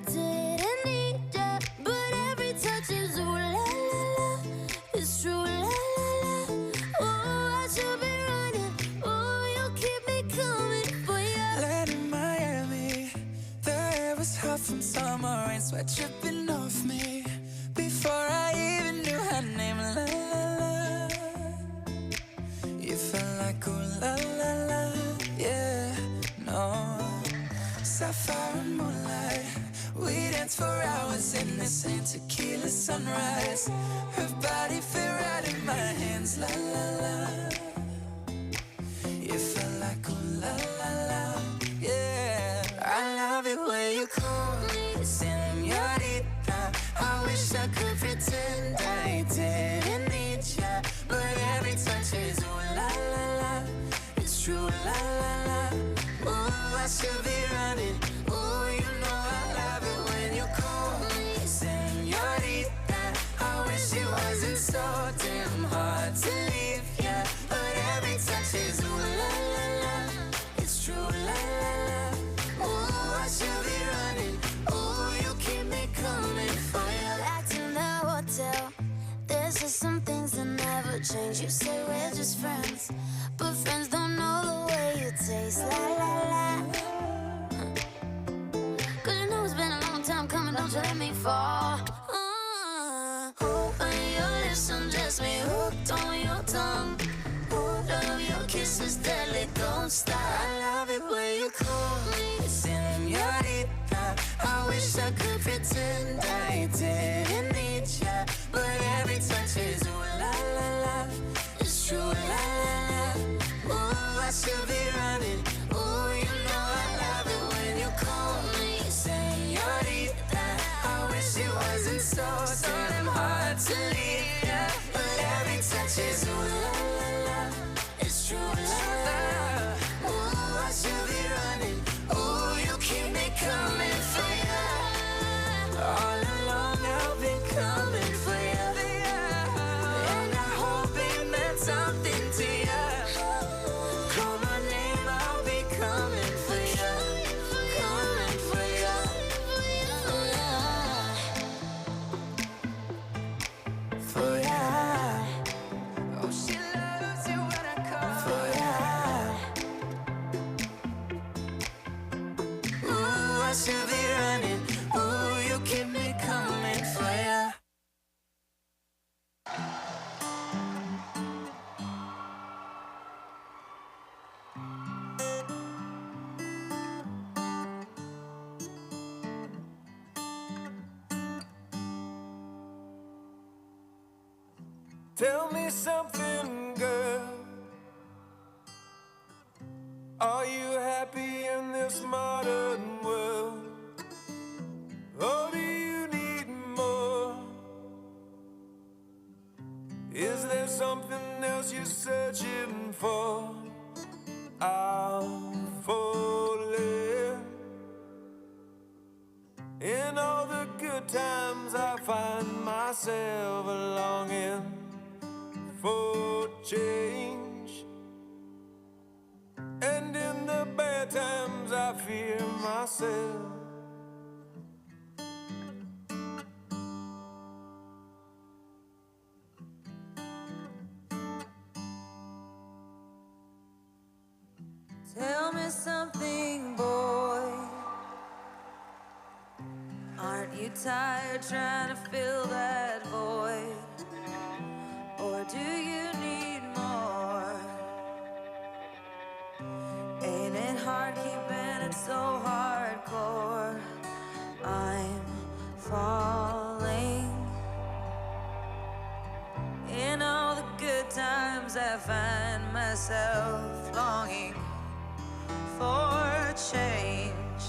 didn't need ya, but every touch is ooh la la la. It's true la la la. Oh, I should be running. Oh, you keep me coming for ya. Land in Miami, the air was hot from summer rain, sweat dripping off me before I even knew her name. La la la. You felt like ooh la la la. Yeah, no. Sapphire and moonlight, we danced for hours in the same tequila sunrise. Her body fit right in my hands, la la la. You felt like ooh la la la, yeah. I love it when you call me señorita. I wish I could pretend I didn't need ya, but every touch is ooh la la la. It's true la la la. Ooh, I should be running. Ooh, you know I love it when you call me señorita. I wish it wasn't so damn hard to leave ya, but every touch is ooh la la la. It's true la la la. Ooh, I should be running. Ooh, you keep me coming for ya. Back to the hotel. There's just some things that never change. You say we're just friends, but friends don't know the way you taste. La la la. Cause you know it's been a long time coming. Don't you let me fall. When your lips undress me, hooked on your tongue. Love your kisses deadly, don't stop. I love it when you call me señorita. I wish I could pretend I didn't need ya, but every touch is ooh la la la. It's true la la la. Ooh, I should be running. Ooh, you know I love it when you call me señorita. I wish it wasn't so damn hard to leave ya, but every touch is ooh la la la. It's true la la. Ooh, I should be running. Ooh, you keep me coming for ya. All along I've been coming for ya, and I hope it meant something to ya. Call my name, I'll be coming for ya, coming for ya. For ya. Oh, she loves you when I call for ya. Ooh, I should be running. Ooh, you keep me coming for ya. Tell me something, girl. Are you happy in this modern world? Or do you need more? Is there something else you're searching for? I'm falling. In all the good times I find myself longing for change, and in the bad times I fear myself. Tell me something, boy. Aren't you tired trying to fill that void? Or do you need more? Ain't it hard keeping it so hardcore? I'm falling. In all the good times I find myself longing for change,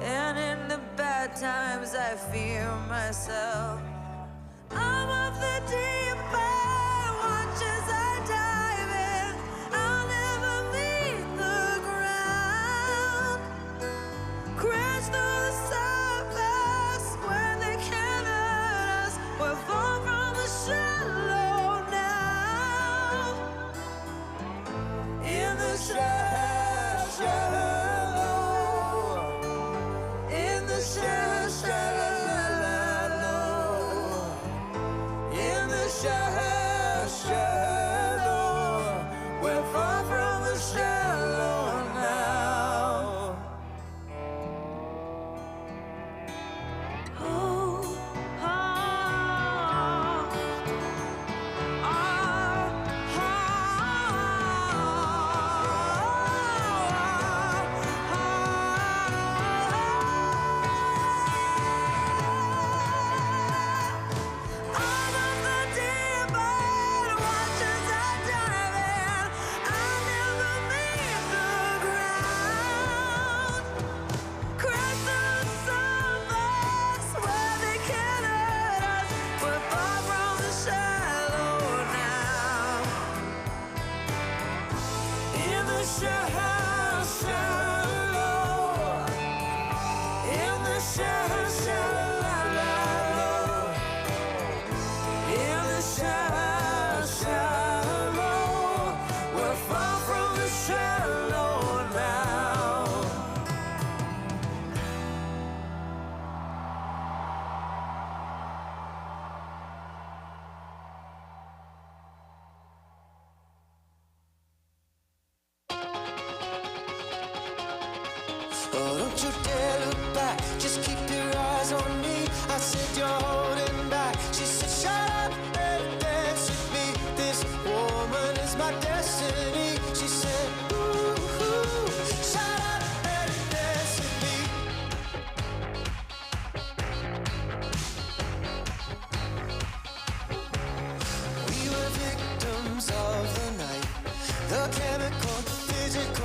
and in the bad times I fear myself. I'm of the deep end, watch as I dive in. I'll never meet the ground. Crash through the surface where they can't hurt us. We're far from the shallow now. In the shallow.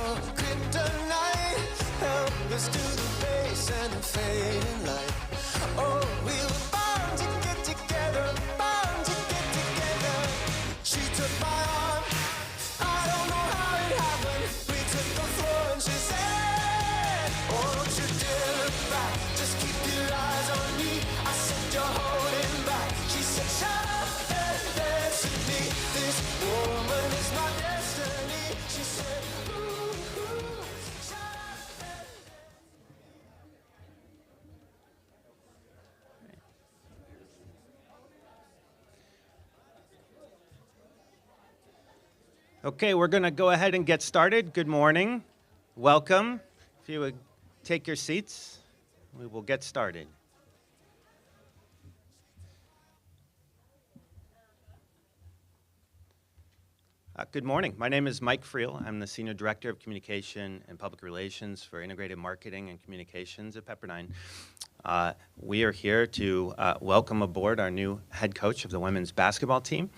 your kryptonite. Help us to the base and the fading light. Oh, we were bound to get together, bound to get together. She took my arm, I don't know how it happened. We took the floor and she said, oh, don't you dare look back, just keep your eyes on me. I said, you're holding back. She said, shut up and dance with me. This woman is my destiny. She said, ooh, ooh, shut up and Okay, we're going to go ahead and get started. Good morning. Welcome. If you would take your seats, we will get started. Good morning. My name is Mike Friel. I'm the Senior Director of Communication and Public Relations for Integrated Marketing and Communications at Pepperdine. We are here to welcome aboard our new head coach of the women's basketball team,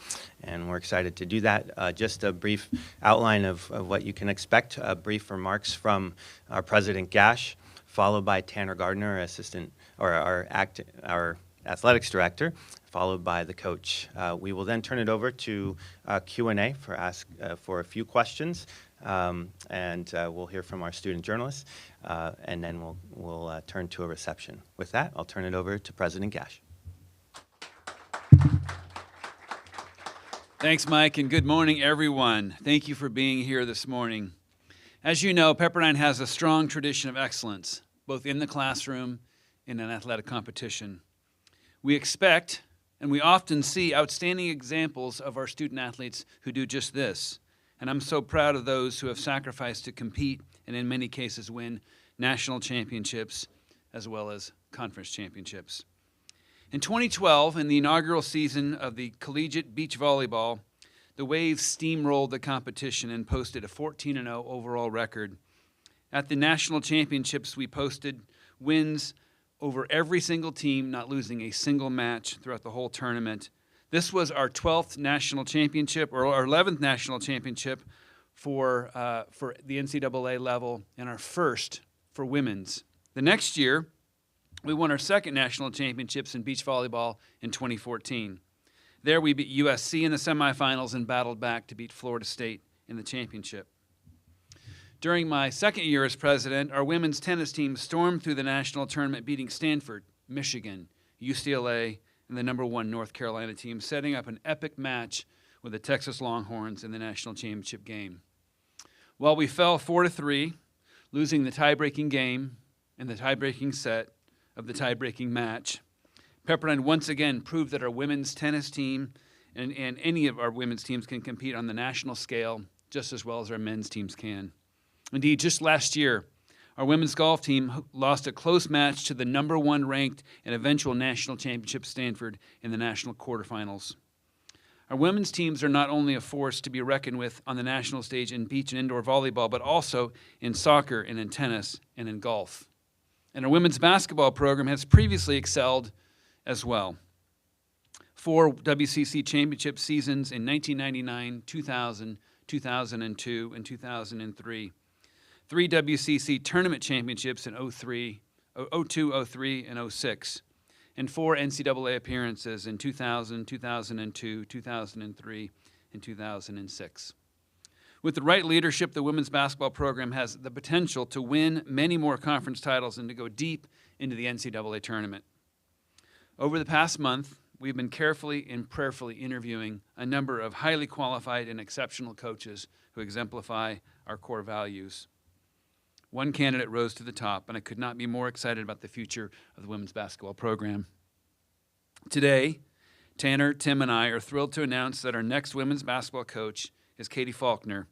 and we're excited to do that. Just a brief outline of what you can expect, brief remarks from our President Gash, followed by Tanner Gardner, our athletics director, followed by the coach. We will then turn it over to Q&A for a few questions, and we'll hear from our student journalists, and then we'll turn to a reception. With that, I'll turn it over to President Gash. Thanks, Mike, and good morning, everyone. Thank you for being here this morning. As you know, Pepperdine has a strong tradition of excellence, both in the classroom and in athletic competition. We expect, and we often see, outstanding examples of our student athletes who do just this. And I'm so proud of those who have sacrificed to compete and in many cases win national championships as well as conference championships. In 2012, in the inaugural season of the collegiate beach volleyball, the Waves steamrolled the competition and posted a 14-0 overall record. At the national championships, we posted wins over every single team, not losing a single match throughout the whole tournament. This was our 12th national championship, or our 11th national championship for the NCAA level, and our first for women's. The next year, we won our second national championships in beach volleyball in 2014. There we beat USC in the semifinals and battled back to beat Florida State in the championship. During my second year as president, our women's tennis team stormed through the national tournament, beating Stanford, Michigan, UCLA, and the #1 North Carolina team, setting up an epic match with the Texas Longhorns in the national championship game. While we fell 4-3, losing the tie-breaking game and the tie-breaking set of the tie-breaking match, Pepperdine once again proved that our women's tennis team and any of our women's teams can compete on the national scale just as well as our men's teams can. Indeed, just last year, our women's golf team lost a close match to the #1 ranked and eventual national championship Stanford in the national quarterfinals. Our women's teams are not only a force to be reckoned with on the national stage in beach and indoor volleyball, but also in soccer and in tennis and in golf. And our women's basketball program has previously excelled as well. 4 WCC championship seasons in 1999, 2000, 2002, and 2003. 3 WCC tournament championships in 02, 03, and 06, and 4 NCAA appearances in 2000, 2002, 2003, and 2006. With the right leadership, the women's basketball program has the potential to win many more conference titles and to go deep into the NCAA tournament. Over the past month, we've been carefully and prayerfully interviewing a number of highly qualified and exceptional coaches who exemplify our core values. One candidate rose to the top, and I could not be more excited about the future of the women's basketball program. Today, Tanner, Tim, and I are thrilled to announce that our next women's basketball coach is Katie Faulkner.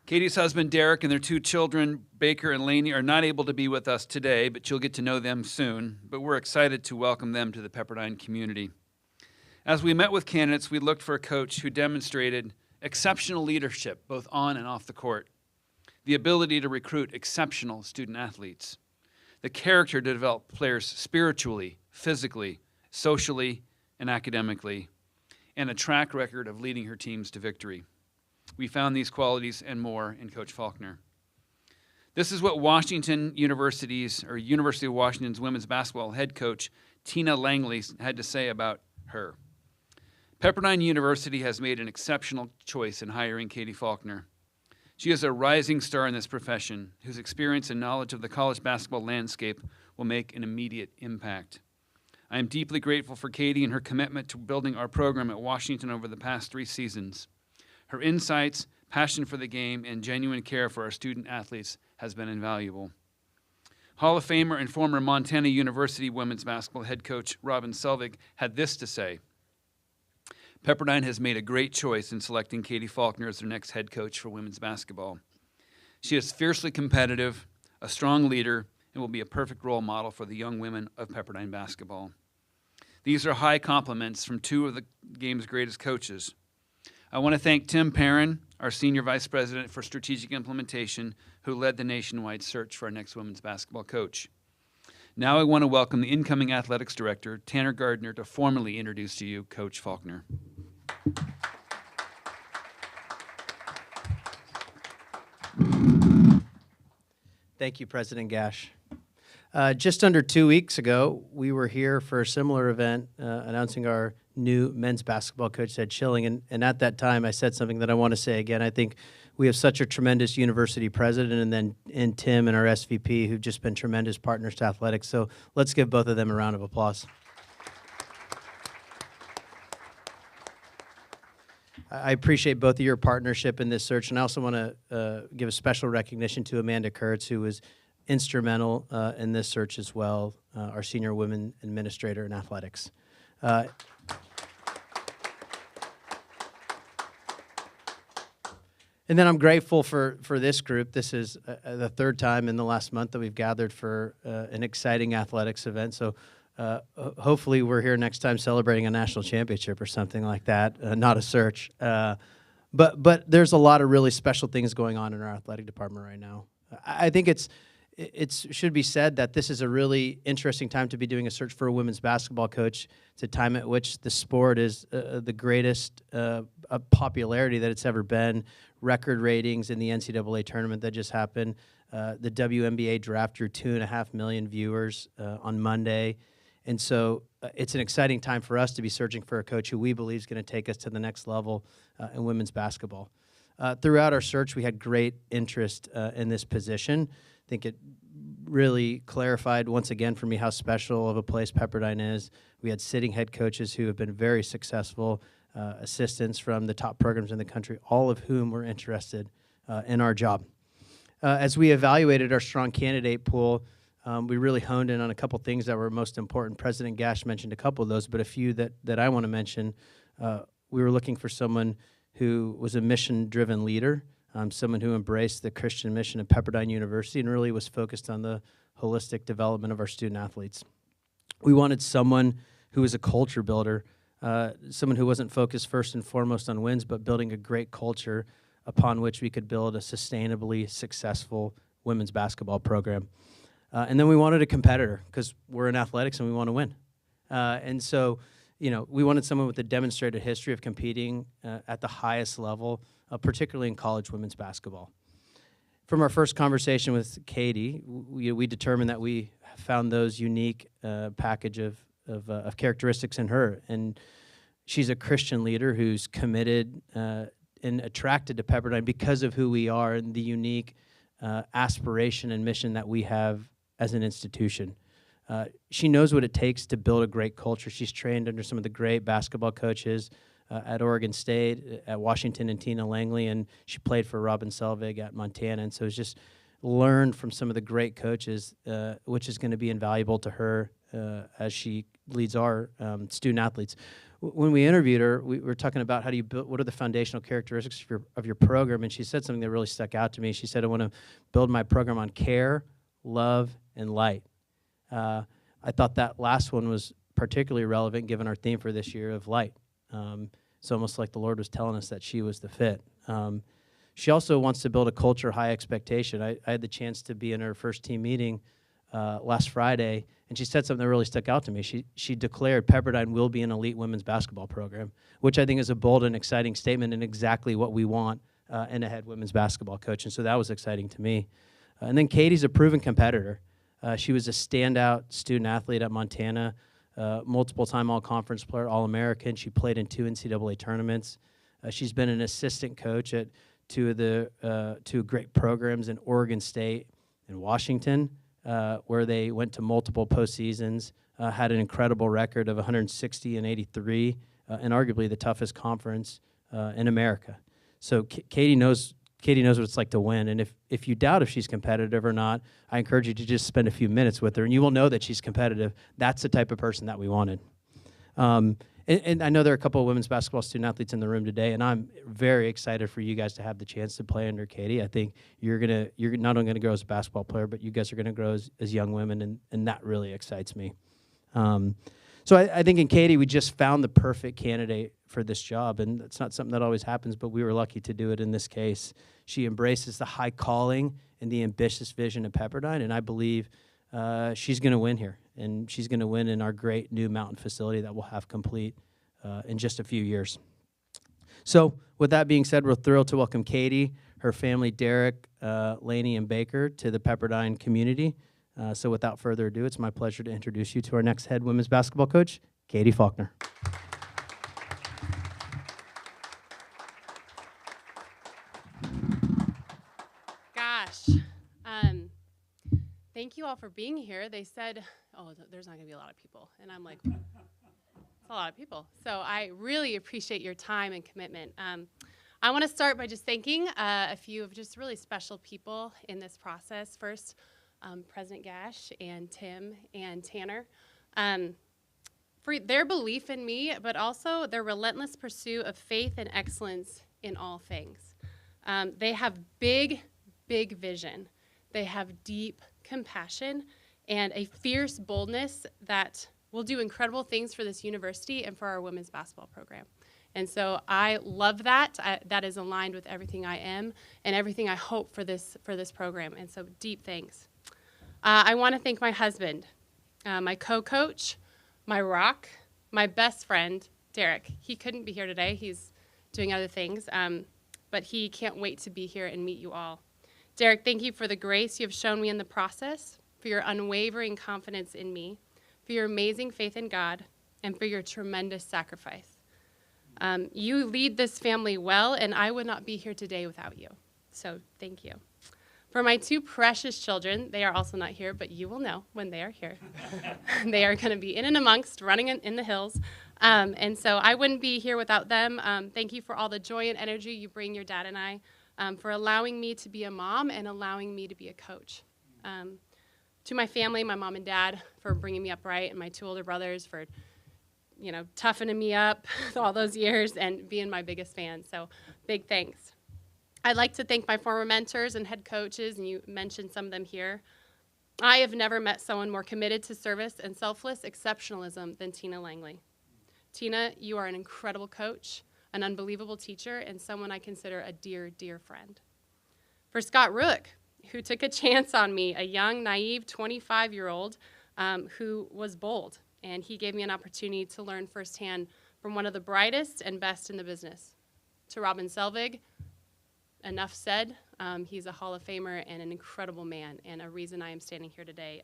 Katie's husband, Derek, and their 2 children, Baker and Lainey, are not able to be with us today, but you'll get to know them soon. But we're excited to welcome them to the Pepperdine community. As we met with candidates, we looked for a coach who demonstrated exceptional leadership, both on and off the court, the ability to recruit exceptional student athletes, the character to develop players spiritually, physically, socially and academically, and a track record of leading her teams to victory. We found these qualities and more in Coach Faulkner. This is what University of Washington's women's basketball head coach, Tina Langley, had to say about her. Pepperdine University has made an exceptional choice in hiring Katie Faulkner. She is a rising star in this profession whose experience and knowledge of the college basketball landscape will make an immediate impact. I am deeply grateful for Katie and her commitment to building our program at Washington over the past 3 seasons. Her insights, passion for the game, and genuine care for our student athletes has been invaluable. Hall of Famer and former Montana University women's basketball head coach Robin Selvig had this to say: Pepperdine has made a great choice in selecting Katie Faulkner as their next head coach for women's basketball. She is fiercely competitive, a strong leader, and will be a perfect role model for the young women of Pepperdine basketball. These are high compliments from 2 of the game's greatest coaches. I want to thank Tim Perrin, our Senior Vice President for Strategic Implementation, who led the nationwide search for our next women's basketball coach. Now I want to welcome the incoming Athletics Director, Tanner Gardner, to formally introduce to you Coach Faulkner. Thank you, President Gash. Just under 2 weeks ago, we were here for a similar event announcing our new men's basketball coach, Ed Schilling, and at that time I said something that I want to say again. I think we have such a tremendous university president and Tim and our SVP who've just been tremendous partners to athletics, so let's give both of them a round of applause. I appreciate both of your partnership in this search, and I also want to give a special recognition to Amanda Kurtz, who was instrumental in this search as well, our senior women administrator in athletics. And then I'm grateful for this group. This is the 3rd time in the last month that we've gathered for an exciting athletics event. So hopefully we're here next time celebrating a national championship or something like that, not a search. But there's a lot of really special things going on in our athletic department right now. I think it should be said that this is a really interesting time to be doing a search for a women's basketball coach. It's a time at which the sport is the greatest popularity that it's ever been. Record ratings in the NCAA tournament that just happened. The WNBA draft drew 2.5 million viewers on Monday. And so it's an exciting time for us to be searching for a coach who we believe is going to take us to the next level in women's basketball. Throughout our search, we had great interest in this position. I think it really clarified once again for me how special of a place Pepperdine is. We had sitting head coaches who have been very successful, assistants from the top programs in the country, all of whom were interested in our job. As we evaluated our strong candidate pool, we really honed in on a couple things that were most important. President Gash mentioned a couple of those, but a few that I want to mention. We were looking for someone who was a mission-driven leader, someone who embraced the Christian mission of Pepperdine University and really was focused on the holistic development of our student athletes. We wanted someone who was a culture builder, someone who wasn't focused first and foremost on wins, but building a great culture upon which we could build a sustainably successful women's basketball program. And then we wanted a competitor because we're in athletics and we want to win. And so, we wanted someone with a demonstrated history of competing at the highest level, particularly in college women's basketball. From our first conversation with Katie, we determined that we found those unique package of characteristics in her. And she's a Christian leader who's committed and attracted to Pepperdine because of who we are and the unique aspiration and mission that we have as an institution. She knows what it takes to build a great culture. She's trained under some of the great basketball coaches at Oregon State, at Washington and Tina Langley, and she played for Robin Selvig at Montana. And so it's just learned from some of the great coaches, which is going to be invaluable to her as she leads our student athletes. When we interviewed her, we were talking about how do you build, what are the foundational characteristics of your program, and she said something that really stuck out to me. She said, I want to build my program on care, love, and light. I thought that last one was particularly relevant given our theme for this year of light. It's almost like the Lord was telling us that she was the fit. She also wants to build a culture of high expectation. I had the chance to be in her first team meeting last Friday, and she said something that really stuck out to me. She declared Pepperdine will be an elite women's basketball program, which I think is a bold and exciting statement and exactly what we want in a head women's basketball coach. And so that was exciting to me. And then Katie's a proven competitor. She was a standout student athlete at Montana, multiple-time all-conference player, All-American. She played in 2 NCAA tournaments. She's been an assistant coach at two great programs in Oregon State and Washington, where they went to multiple postseasons, had an incredible record of 160 and 83, and arguably the toughest conference in America. So Katie knows what it's like to win, and if you doubt if she's competitive or not, I encourage you to just spend a few minutes with her, and you will know that she's competitive. That's the type of person that we wanted. And I know there are a couple of women's basketball student athletes in the room today, and I'm very excited for you guys to have the chance to play under Katie. I think you're not only going to grow as a basketball player, but you guys are going to grow as young women, and that really excites me. So I think in Katie, we just found the perfect candidate for this job, and it's not something that always happens, but we were lucky to do it in this case. She embraces the high calling and the ambitious vision of Pepperdine, and I believe she's going to win here, and she's going to win in our great new mountain facility that we'll have complete in just a few years. So with that being said, we're thrilled to welcome Katie, her family, Derek, Laney, and Baker, to the Pepperdine community. So without further ado, it's my pleasure to introduce you to our next head women's basketball coach, Katie Faulkner. Gosh, thank you all for being here. They said, oh, there's not going to be a lot of people. And I'm like, it's a lot of people. So I really appreciate your time and commitment. I want to start by just thanking a few of just really special people in this process. First, President Gash and Tim and Tanner, for their belief in me, but also their relentless pursuit of faith and excellence in all things. They have big vision. They have deep compassion and a fierce boldness that will do incredible things for this university and for our women's basketball program. And so I love that. That is aligned with everything I am and everything I hope for this program. And so deep thanks. I want to thank my husband, my co-coach, my rock, my best friend, Derek. He couldn't be here today. He's doing other things, but he can't wait to be here and meet you all. Derek, thank you for the grace you have shown me in the process, for your unwavering confidence in me, for your amazing faith in God, and for your tremendous sacrifice. You lead this family well, and I would not be here today without you. So thank you. For my 2 precious children, they are also not here, but you will know when they are here. They are going to be in and amongst, running in the hills. And so I wouldn't be here without them. Thank you for all the joy and energy you bring your dad and I, for allowing me to be a mom and allowing me to be a coach. To my family, my mom and dad, for bringing me up right, and my 2 older brothers for, toughening me up all those years and being my biggest fan. So big thanks. I'd like to thank my former mentors and head coaches, and you mentioned some of them here. I have never met someone more committed to service and selfless exceptionalism than Tina Langley. Tina, you are an incredible coach, an unbelievable teacher, and someone I consider a dear, dear friend. For Scott Ruick, who took a chance on me, a young, naive 25-year-old who was bold, and he gave me an opportunity to learn firsthand from one of the brightest and best in the business. To Robin Selvig, enough said. He's a Hall of Famer and an incredible man, and a reason I am standing here today.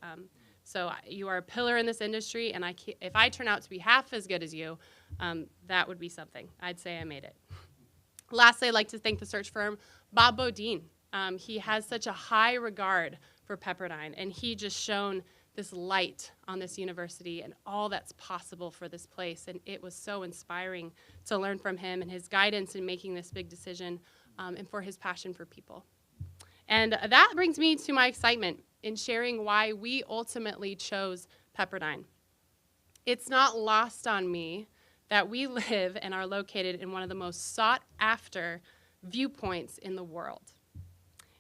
So you are a pillar in this industry, and if I turn out to be half as good as you, that would be something. I'd say I made it. Lastly, I'd like to thank the search firm, Bob Bodine. He has such a high regard for Pepperdine, and he just shone this light on this university and all that's possible for this place, and it was so inspiring to learn from him and his guidance in making this big decision, and for his passion for people. And that brings me to my excitement in sharing why we ultimately chose Pepperdine. It's not lost on me that we live and are located in one of the most sought-after viewpoints in the world.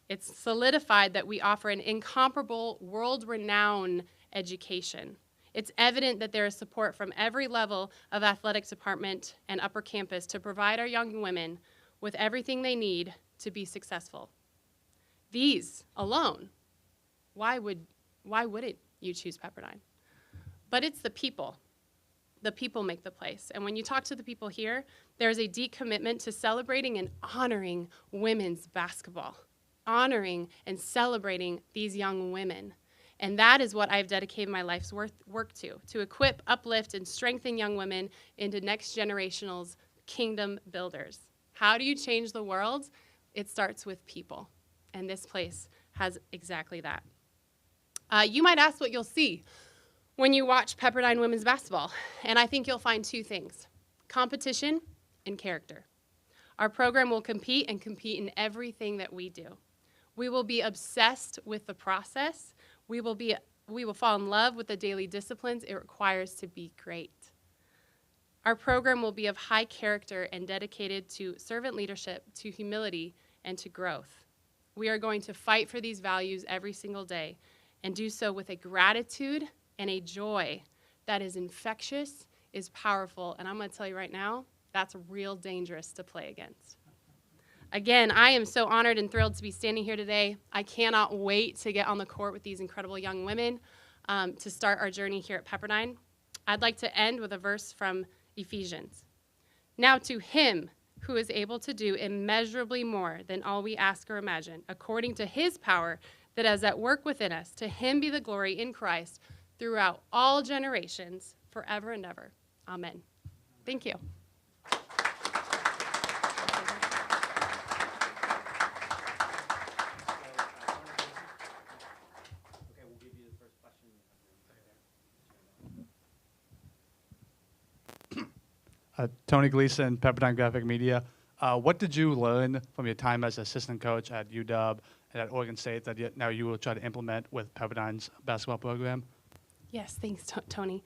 It's solidified that we offer an incomparable, world-renowned education. It's evident that there is support from every level of athletic department and upper campus to provide our young women with everything they need to be successful. These alone, why wouldn't you choose Pepperdine? but it's the people. The people make the place. And when you talk to the people here, there's a deep commitment to celebrating and honoring women's basketball, honoring and celebrating these young women. And that is what I've dedicated my life's work to equip, uplift, and strengthen young women into next generational's kingdom builders. How do you change the world? It starts with people. And this place has exactly that. You might ask what you'll see when you watch Pepperdine women's basketball. And I think you'll find two things: competition and character. Our program will compete in everything that we do. We will be obsessed with the process. We will fall in love with the daily disciplines it requires to be great. Our program will be of high character and dedicated to servant leadership, to humility, and to growth. We are going to fight for these values every single day and do so with a gratitude and a joy that is infectious, is powerful, and I'm going to tell you right now, that's real dangerous to play against. Again, I am so honored and thrilled to be standing here today. I cannot wait to get on the court with these incredible young women to start our journey here at Pepperdine. I'd like to end with a verse from Ephesians. Now to him who is able to do immeasurably more than all we ask or imagine, according to his power that is at work within us, to him be the glory in Christ throughout all generations, forever and ever. Amen. Thank you. Tony Gleason, Pepperdine Graphic Media. What did you learn from your time as assistant coach at UW and at Oregon State that now you will try to implement with Pepperdine's basketball program? Yes, thanks, Tony.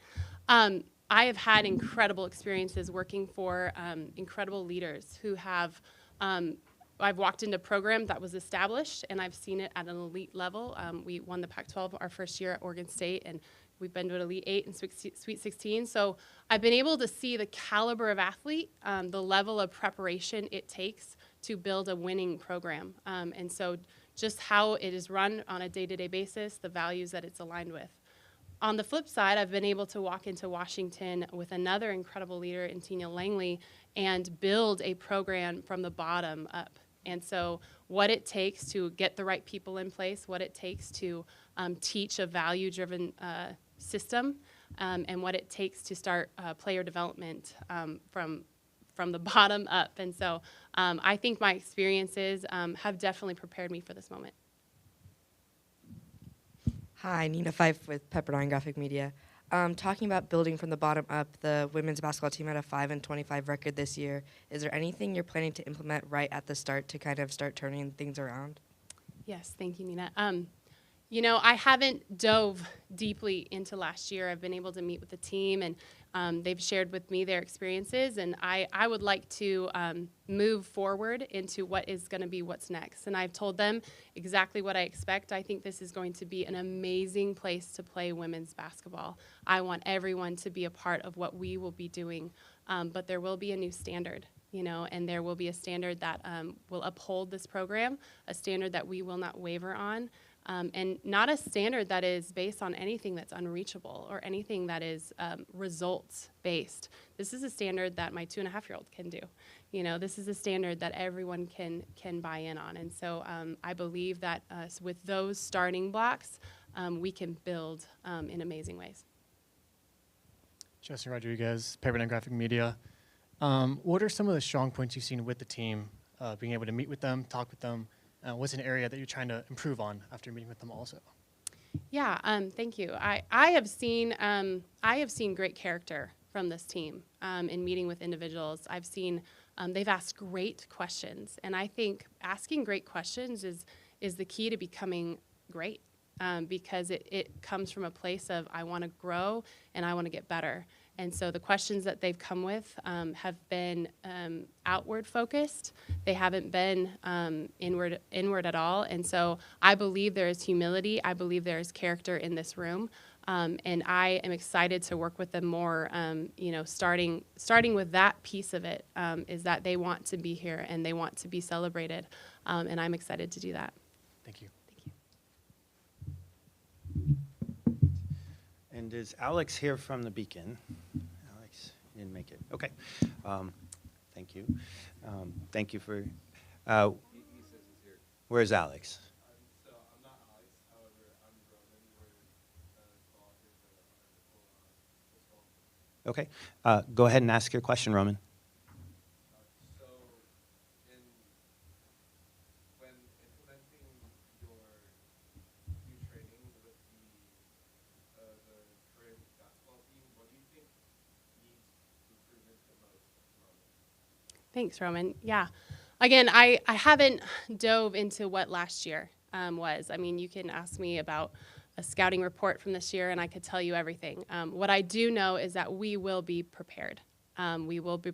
I have had incredible experiences working for incredible leaders who have, I've walked into a program that was established, and I've seen it at an elite level. We won the Pac-12 our first year at Oregon State, and we've been to an Elite 8 and Sweet 16. So I've been able to see the caliber of athlete, the level of preparation it takes to build a winning program. And so just how it is run on a day-to-day basis, the values that it's aligned with. On the flip side, I've been able to walk into Washington with another incredible leader in Tina Langley and build a program from the bottom up. And so what it takes to get the right people in place, what it takes to teach a value-driven system, and what it takes to start player development from the bottom up. And so I think my experiences have definitely prepared me for this moment. Hi, Nina Fife with Pepperdine Graphic Media. Talking about building from the bottom up, the women's basketball team had a 5-25 record this year. Is there anything you're planning to implement right at the start to kind of start turning things around? Yes, thank you, Nina. You know, I haven't dove deeply into last year. I've been able to meet with the team, and they've shared with me their experiences, and I would like to move forward into what is going to be what's next. And I've told them exactly what I expect. I think this is going to be an amazing place to play women's basketball. I want everyone to be a part of what we will be doing, but there will be a new standard. You know, and there will be a standard that will uphold this program, a standard that we will not waver on, and not a standard that is based on anything that's unreachable or anything that is results-based. This is a standard that my 2.5-year-old can do. You know, this is a standard that everyone can buy in on. And so I believe that with those starting blocks, we can build in amazing ways. Justin Rodriguez, Pepperdine Graphic Media. What are some of the strong points you've seen with the team, being able to meet with them, talk with them? What's an area that you're trying to improve on after meeting with them also? Yeah, thank you. I have seen great character from this team in meeting with individuals. I've seen they've asked great questions, and I think asking great questions is the key to becoming great because it comes from a place of I want to grow and I want to get better. And so the questions that they've come with have been outward focused. They haven't been inward at all. And so I believe there is humility. I believe there is character in this room. And I am excited to work with them more, you know, starting with that piece of it is that they want to be here and they want to be celebrated. And I'm excited to do that. Thank you. And is Alex here from the Beacon? Alex, you didn't make it. Okay. Thank you. Thank you for. Where's Alex? Okay. Go ahead and ask your question, Roman. Thanks, Roman. Yeah. Again, I haven't dove into what last year was. I mean, you can ask me about a scouting report from this year, and I could tell you everything. What I do know is that we will be prepared. We will be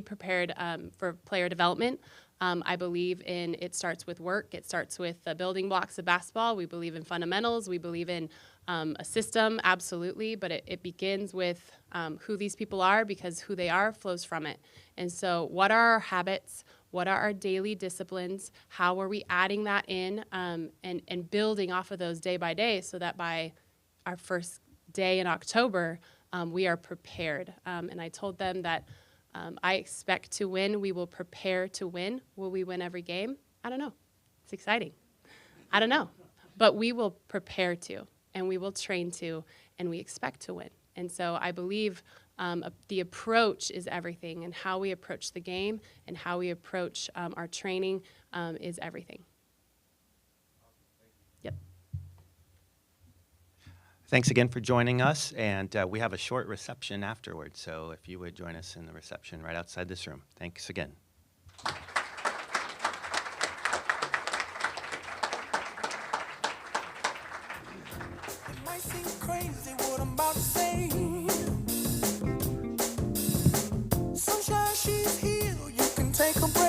prepared for player development. I believe in it starts with work. It starts with the building blocks of basketball. We believe in fundamentals. We believe in a system, absolutely, but it begins with who these people are, because who they are flows from it. And so what are our habits? What are our daily disciplines? How are we adding that in and building off of those day by day so that by our first day in October, we are prepared. And I told them that I expect to win. We will prepare to win. Will we win every game? I don't know. It's exciting. I don't know. But we will prepare to, and we will train to, and we expect to win. And so I believe the approach is everything, and how we approach the game and how we approach our training is everything. Yep. Thanks again for joining us, and we have a short reception afterwards, so if you would join us in the reception right outside this room. Thanks again. It might seem crazy what I'm about to say. Sunshine, she's here. You can take a break.